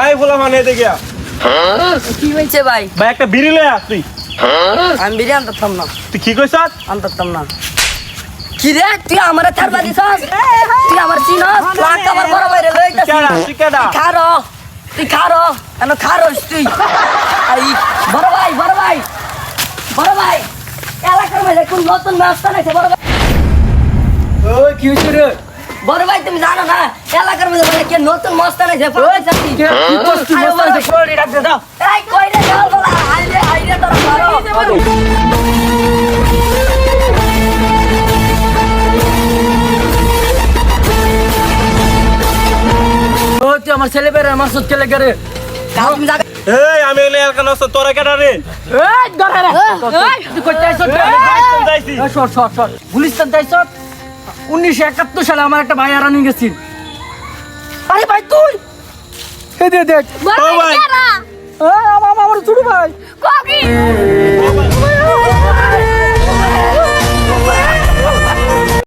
I বলা মানে দেখে কি হয়েছে ভাই? ভাই একটা বিড়ি লয়ে আস তুই। আমি বিড়ি আনতাম না, তুই কি কইছ? আনতাম না। কি রে তুই আমার থারবা দিছস? তুই আমার চিনস? লাখ আমার বড় বাইরে লইতাছিস। তুই কেডা? তুই খারো এনো খারোস তুই। আই বড় ভাই এলাকার মধ্যে কোন নতুন রাস্তা নাকি বড় ভাই? ওই কি হইছে রে? বড় ভাই তুমি জানো না এলাকার মধ্যে মানে কে নতুন মস্তান আছে পাইছাছি। কি করছিস মস্তান আছে কোড়ি রাখ দে দাও। এই কই রে চল বলা আইরে তোরা মারো। ও তুই আমার ছেলে বেরে আমার সুদ খেলে গেরে। কাল তুমি জায়গা এই আমি এলে এলাকা নষ্ট তোরা কেডা রে? এই ধরে রে তুই কইতে আইছ যাইছি শর্ট গুলিস্তান যাইছ 1971 সালে আমার একটা ভাই হারানি গেছিল। আরে ভাই তুই এই দেখ ও ভাই আমার ছোট ভাই কোকি